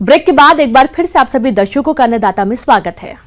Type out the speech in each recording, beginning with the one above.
Break के बाद एक बार फिर से आप सभी दर्शकों का अन्नदाता में स्वागत है।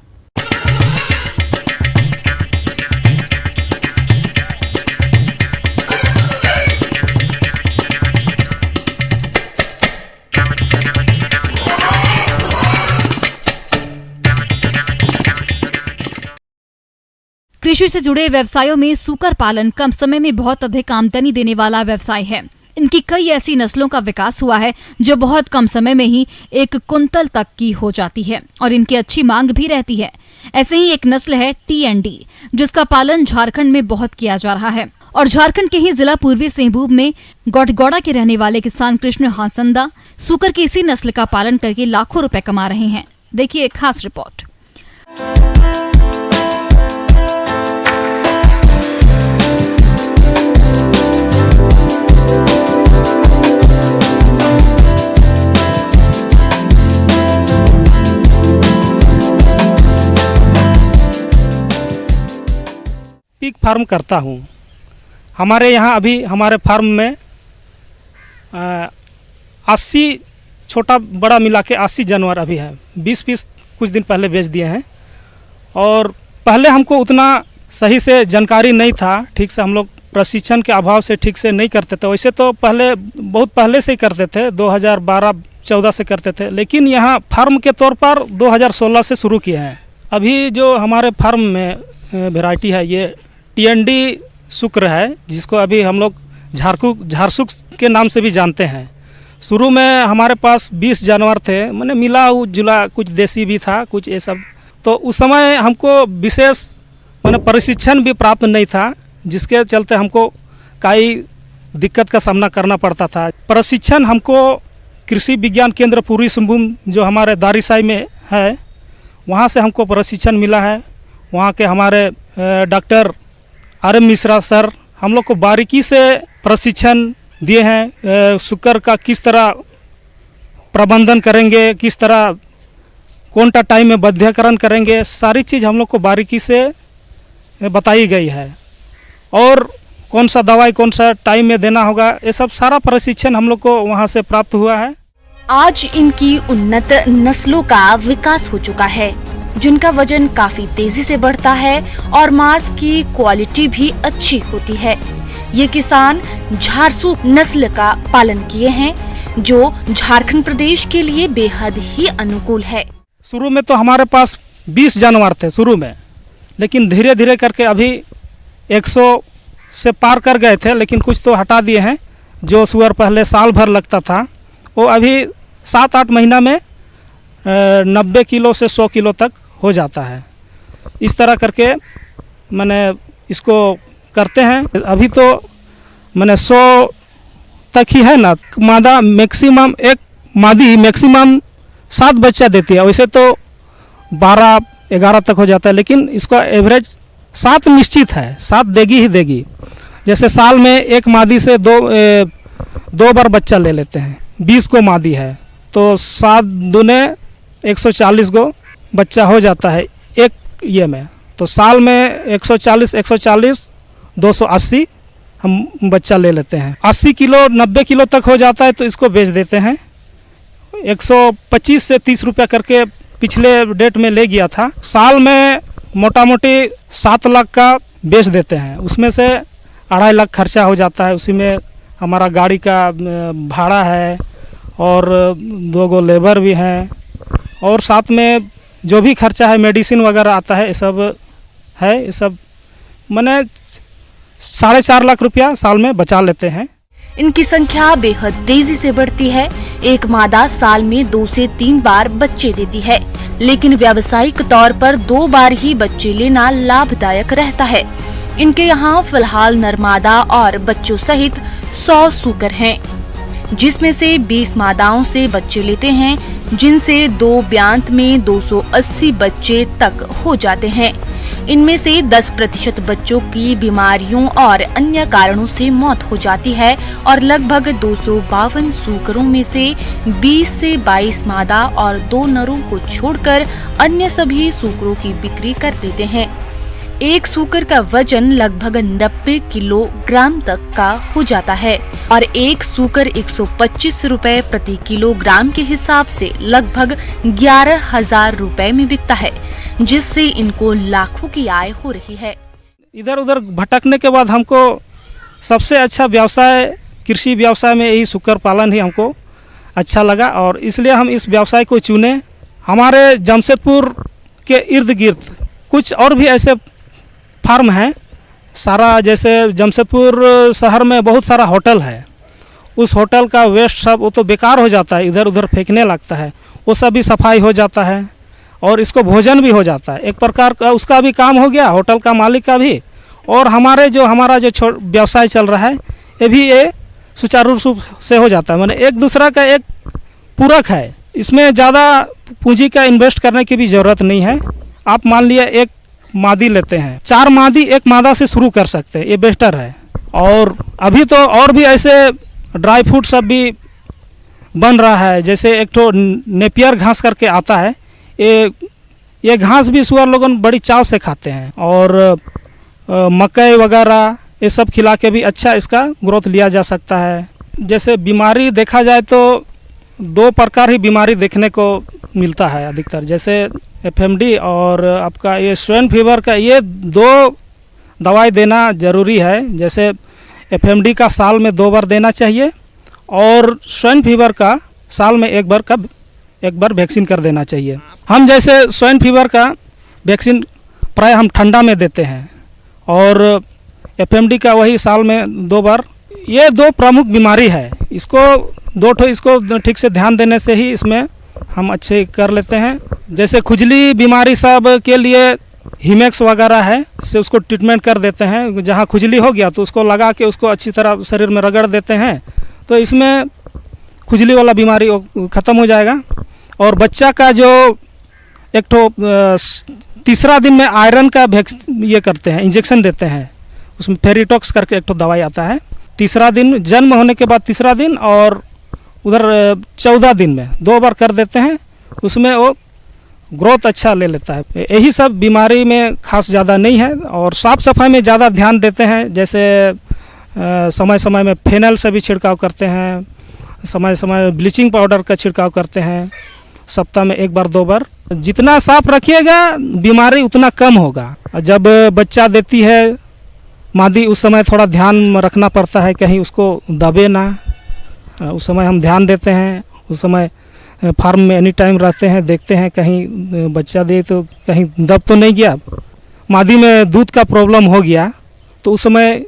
कृषि से जुड़े व्यवसायों में सूकर पालन कम समय में बहुत अधिक आमदनी देने वाला व्यवसाय है। इनकी कई ऐसी नस्लों का विकास हुआ है जो बहुत कम समय में ही 1 कुंतल तक की हो जाती है और इनकी अच्छी मांग भी रहती है। ऐसे ही एक नस्ल है TND, जिसका पालन झारखंड में बहुत किया जा रहा है और झारखंड के ही जिला पूर्वी सिंहभूम में गौठगौड़ा के रहने वाले किसान कृष्ण हांसदा सूकर की इसी नस्ल का पालन करके लाखों रुपए कमा रहे हैं। देखिए एक खास रिपोर्ट। पिग फार्म करता हूँ। हमारे यहाँ अभी हमारे फार्म में 80 छोटा बड़ा मिला के 80 जानवर अभी है। 20 पीस कुछ दिन पहले बेच दिए हैं। और पहले हमको उतना सही से जानकारी नहीं था, ठीक से हम लोग प्रशिक्षण के अभाव से ठीक से नहीं करते थे। वैसे तो पहले बहुत पहले से ही करते थे, 2012-14 से करते थे, लेकिन यहाँ फार्म के तौर पर 2016 से शुरू किए हैं। अभी जो हमारे फार्म में वैरायटी है ये TND शुक्र है, जिसको अभी हम लोग झारसुक के नाम से भी जानते हैं। शुरू में हमारे पास 20 जानवर थे, मैंने मिला जुला, कुछ देसी भी था, कुछ ये सब। तो उस समय हमको विशेष मैंने प्रशिक्षण भी प्राप्त नहीं था, जिसके चलते हमको कई दिक्कत का सामना करना पड़ता था। प्रशिक्षण हमको कृषि विज्ञान केंद्र पूर्वी सिंहभूम जो हमारे दारीसाई में है, वहाँ से हमको प्रशिक्षण मिला है। वहाँ के हमारे डॉक्टर RM मिश्रा सर हम लोग को बारीकी से प्रशिक्षण दिए हैं। शुक्र का किस तरह प्रबंधन करेंगे, किस तरह कौन सा टाइम में बध्यकरण करेंगे, सारी चीज़ हम लोग को बारीकी से बताई गई है। और कौन सा दवाई कौन सा टाइम में देना होगा, ये सब सारा प्रशिक्षण हम लोग को वहाँ से प्राप्त हुआ है। आज इनकी उन्नत नस्लों का विकास हो चुका है, जिनका वजन काफी तेजी से बढ़ता है और मांस की क्वालिटी भी अच्छी होती है। ये किसान झारसुक नस्ल का पालन किए हैं, जो झारखंड प्रदेश के लिए बेहद ही अनुकूल है। शुरू में तो हमारे पास 20 जानवर थे शुरू में, लेकिन धीरे धीरे करके अभी 100 से पार कर गए थे, लेकिन कुछ तो हटा दिए हैं। जो सुअर पहले साल भर लगता था, वो अभी 7-8 महीना में 90 किलो से 100 किलो तक हो जाता है। इस तरह करके मैंने इसको करते हैं। अभी तो मैंने 100 तक ही है ना। मादा मैक्सिमम, एक मादी मैक्सिमम 7 बच्चा देती है। वैसे तो 12-11 तक हो जाता है, लेकिन इसका एवरेज 7 निश्चित है, 7 देगी ही देगी। जैसे साल में एक मादी से दो बार बच्चा ले लेते हैं। 20 को मादी है तो 7 दूने 140 को बच्चा हो जाता है एक ये में। तो साल में 140 280 हम बच्चा ले लेते हैं। 80 किलो 90 किलो तक हो जाता है तो इसको बेच देते हैं। 125 से 30 रुपया करके पिछले डेट में ले गया था। साल में मोटा मोटी 7 लाख का बेच देते हैं। उसमें से 2.5 लाख खर्चा हो जाता है। उसी में हमारा गाड़ी का भाड़ा है और 2 गो लेबर भी हैं, और साथ में जो भी खर्चा है मेडिसिन वगैरह आता है, ये सब है। ये सब मैंने 4.5 लाख रुपया साल में बचा लेते हैं। इनकी संख्या बेहद तेजी से बढ़ती है। एक मादा साल में 2 से 3 बार बच्चे देती है, लेकिन व्यावसायिक तौर पर 2 बार ही बच्चे लेना लाभदायक रहता है। इनके यहाँ फिलहाल नरमादा और बच्चों सहित 100 सूकर हैं, जिसमें से 20 मादाओं से बच्चे लेते हैं, जिनसे 2 ब्यांत में 280 बच्चे तक हो जाते हैं। इनमें से 10% बच्चों की बीमारियों और अन्य कारणों से मौत हो जाती है और लगभग 252 सूकरों में से 20 से 22 मादा और 2 नरों को छोड़कर अन्य सभी सूकरों की बिक्री कर देते हैं। एक सूकर का वजन लगभग 90 किलोग्राम तक का हो जाता है और एक सूकर 125 रुपए प्रति किलोग्राम के हिसाब से लगभग 11,000 रुपए में बिकता है, जिससे इनको लाखों की आय हो रही है। इधर उधर भटकने के बाद हमको सबसे अच्छा व्यवसाय कृषि व्यवसाय में यही सूकर पालन ही हमको अच्छा लगा और इसलिए हम इस व्यवसाय को चुने। हमारे जमशेदपुर के इर्द गिर्द कुछ और भी ऐसे फार्म हैं सारा, जैसे जमशेदपुर शहर में बहुत सारा होटल है, उस होटल का वेस्ट सब वो तो बेकार हो जाता है, इधर उधर फेंकने लगता है, वो सब भी सफाई हो जाता है और इसको भोजन भी हो जाता है। एक प्रकार का उसका भी काम हो गया, होटल का मालिक का भी, और हमारा जो व्यवसाय चल रहा है ये भी ये सुचारू रूप से हो जाता है। माने एक दूसरा का एक पूरक है, इसमें ज़्यादा पूंजी का इन्वेस्ट करने की भी ज़रूरत नहीं है। आप मान लिया एक मादी लेते हैं, 4 मादी एक मादा से शुरू कर सकते हैं, ये बेहतर है। और अभी तो और भी ऐसे ड्राई फ्रूट सब भी बन रहा है, जैसे एक तो नेपियर घास करके आता है, ये घास भी सुअर लोगन बड़ी चाव से खाते हैं और मकई वगैरह ये सब खिला के भी अच्छा इसका ग्रोथ लिया जा सकता है। जैसे बीमारी देखा जाए तो 2 प्रकार ही बीमारी देखने को मिलता है अधिकतर, जैसे एफएमडी और आपका ये स्वाइन फीवर का, ये 2 दवाई देना ज़रूरी है। जैसे एफएमडी का साल में 2 बार देना चाहिए और स्वाइन फीवर का साल में एक बार वैक्सीन कर देना चाहिए। हम जैसे स्वाइन फीवर का वैक्सीन प्राय हम ठंडा में देते हैं और एफएमडी का वही साल में 2 बार। ये 2 प्रमुख बीमारी है, इसको ठीक से ध्यान देने से ही इसमें हम अच्छे कर लेते हैं। जैसे खुजली बीमारी सब के लिए हिमेक्स वगैरह है, से उसको ट्रीटमेंट कर देते हैं। जहाँ खुजली हो गया तो उसको लगा के उसको अच्छी तरह शरीर में रगड़ देते हैं, तो इसमें खुजली वाला बीमारी ख़त्म हो जाएगा। और बच्चा का जो एक तो 3रा दिन में आयरन का ये करते हैं, इंजेक्शन देते हैं, उसमें फेरिटॉक्स करके एक तो दवाई आता है। 3रा दिन जन्म होने के बाद 3रा दिन और उधर 14 दिन में 2 बार कर देते हैं, उसमें वो ग्रोथ अच्छा ले लेता है। यही सब बीमारी में खास ज़्यादा नहीं है और साफ़ सफाई में ज़्यादा ध्यान देते हैं। जैसे समय समय में फेनल से भी छिड़काव करते हैं, समय समय ब्लीचिंग पाउडर का छिड़काव करते हैं, सप्ताह में 1 बार 2 बार। जितना साफ रखिएगा बीमारी उतना कम होगा। जब बच्चा देती है मादी, उस समय थोड़ा ध्यान रखना पड़ता है कहीं उसको दबे ना, उस समय हम ध्यान देते हैं। उस समय फार्म में एनी टाइम रहते हैं, देखते हैं कहीं बच्चा दे तो कहीं दब तो नहीं गया। मादी में दूध का प्रॉब्लम हो गया तो उस समय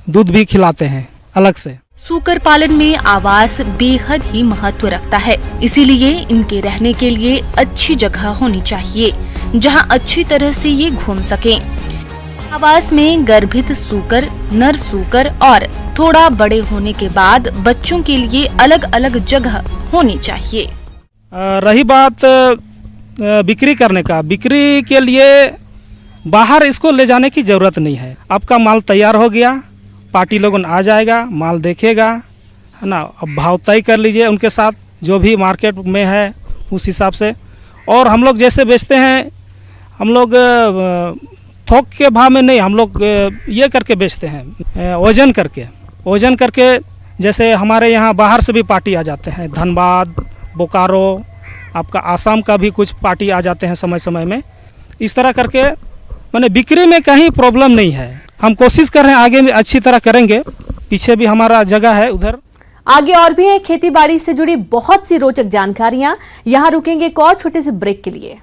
दूध भी खिलाते हैं अलग से। सूकर पालन में आवास बेहद ही महत्व रखता है, इसीलिए इनके रहने के लिए अच्छी जगह होनी चाहिए जहां अच्छी तरह से ये घूम सकें। आवास में गर्भित सूकर, नर सूकर और थोड़ा बड़े होने के बाद बच्चों के लिए अलग अलग जगह होनी चाहिए। रही बात बिक्री करने का, बिक्री के लिए बाहर इसको ले जाने की ज़रूरत नहीं है। आपका माल तैयार हो गया, पार्टी लोगन आ जाएगा, माल देखेगा, है ना, अब भाव तय कर लीजिए उनके साथ जो भी मार्केट में है उस हिसाब से। और हम लोग जैसे बेचते हैं, हम लोग थोक के भाव में नहीं, हम लोग ये करके बेचते हैं, वजन करके। जैसे हमारे यहाँ बाहर से भी पार्टी आ जाते हैं, धनबाद, बोकारो, आपका आसाम का भी कुछ पार्टी आ जाते हैं समय समय में। इस तरह करके माने बिक्री में कहीं प्रॉब्लम नहीं है। हम कोशिश कर रहे हैं आगे में अच्छी तरह करेंगे, पीछे भी हमारा जगह है उधर। आगे और भी है खेती बाड़ी से जुड़ी बहुत सी रोचक जानकारियां। यहाँ रुकेंगे एक और छोटे से ब्रेक के लिए।